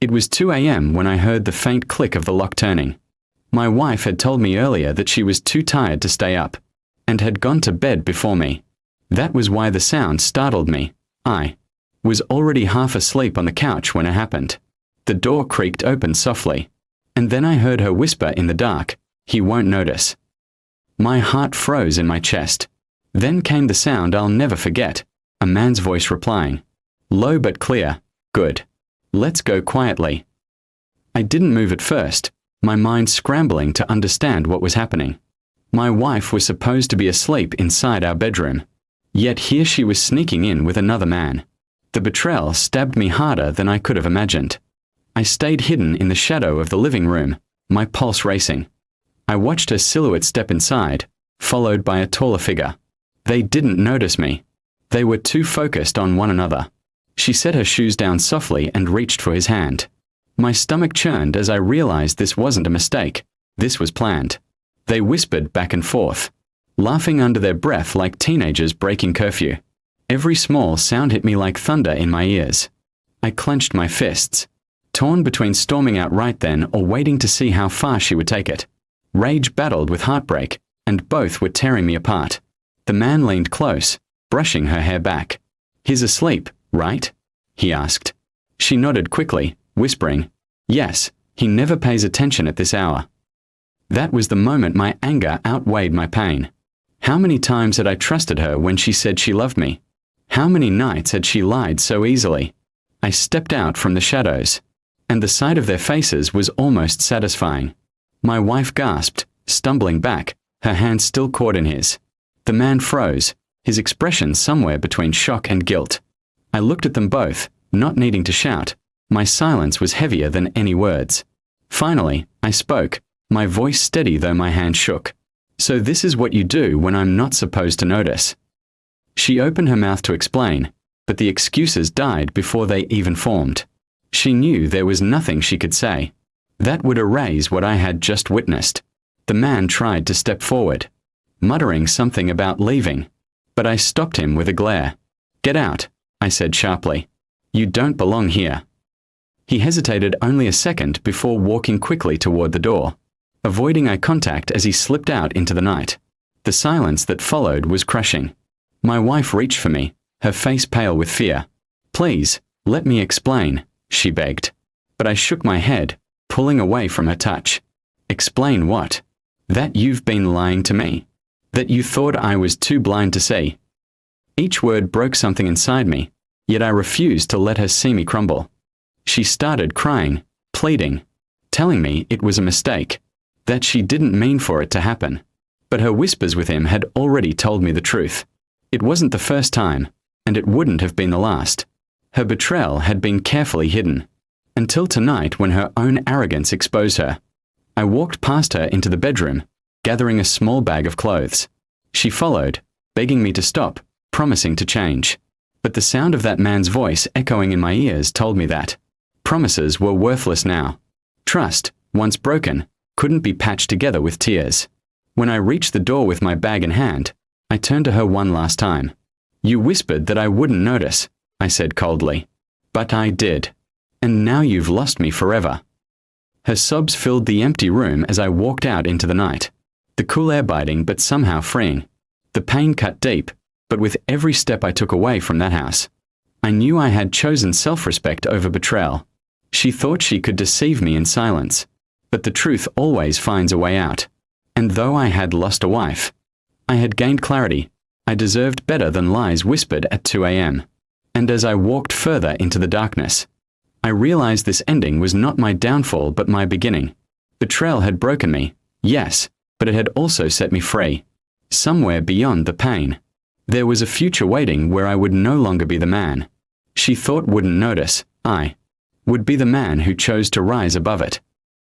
It was 2 a.m. when I heard the faint click of the lock turning. My wife had told me earlier that she was too tired to stay up, and had gone to bed before me. That was why the sound startled me. I was already half asleep on the couch when it happened. The door creaked open softly, and then I heard her whisper in the dark, "He won't notice." My heart froze in my chest. Then came the sound I'll never forget, a man's voice replying. Low but clear, "Good. Let's go quietly." I didn't move at first, my mind scrambling to understand what was happening. My wife was supposed to be asleep inside our bedroom, yet here she was sneaking in with another man. The betrayal stabbed me harder than I could have imagined. I stayed hidden in the shadow of the living room, my pulse racing. I watched her silhouette step inside, followed by a taller figure. They didn't notice me. They were too focused on one another. She set her shoes down softly and reached for his hand. My stomach churned as I realized this wasn't a mistake. This was planned. They whispered back and forth, laughing under their breath like teenagers breaking curfew. Every small sound hit me like thunder in my ears. I clenched my fists, torn between storming out right then or waiting to see how far she would take it. Rage battled with heartbreak, and both were tearing me apart. The man leaned close, brushing her hair back. "He's asleep, right?" he asked. She nodded quickly, whispering, "Yes, he never pays attention at this hour." That was the moment my anger outweighed my pain. How many times had I trusted her when she said she loved me? How many nights had she lied so easily? I stepped out from the shadows, and the sight of their faces was almost satisfying. My wife gasped, stumbling back, her hand still caught in his. The man froze, his expression somewhere between shock and guilt. I looked at them both, not needing to shout. My silence was heavier than any words. Finally, I spoke, my voice steady though my hand shook. "So this is what you do when I'm not supposed to notice." She opened her mouth to explain, but the excuses died before they even formed. She knew there was nothing she could say that would erase what I had just witnessed. The man tried to step forward, muttering something about leaving, but I stopped him with a glare. "Get out," I said sharply. "You don't belong here." He hesitated only a second before walking quickly toward the door, avoiding eye contact as he slipped out into the night. The silence that followed was crushing. My wife reached for me, her face pale with fear. "Please, let me explain," she begged. But I shook my head, pulling away from her touch. "Explain what? That you've been lying to me? That you thought I was too blind to see?" Each word broke something inside me, yet I refused to let her see me crumble. She started crying, pleading, telling me it was a mistake, that she didn't mean for it to happen. But her whispers with him had already told me the truth. It wasn't the first time, and it wouldn't have been the last. Her betrayal had been carefully hidden, until tonight when her own arrogance exposed her. I walked past her into the bedroom, gathering a small bag of clothes. She followed, begging me to stop, promising to change. But the sound of that man's voice echoing in my ears told me that promises were worthless now. Trust, once broken, couldn't be patched together with tears. When I reached the door with my bag in hand, I turned to her one last time. "You whispered that I wouldn't notice," I said coldly. "But I did. And now you've lost me forever." Her sobs filled the empty room as I walked out into the night. The cool air biting but somehow freeing. The pain cut deep, but with every step I took away from that house, I knew I had chosen self-respect over betrayal. She thought she could deceive me in silence, but the truth always finds a way out. And though I had lost a wife, I had gained clarity. I deserved better than lies whispered at 2 a.m. And as I walked further into the darkness, I realized this ending was not my downfall but my beginning. Betrayal had broken me, yes, but it had also set me free. Somewhere beyond the pain, there was a future waiting where I would no longer be the man she thought wouldn't notice. I would be the man who chose to rise above it.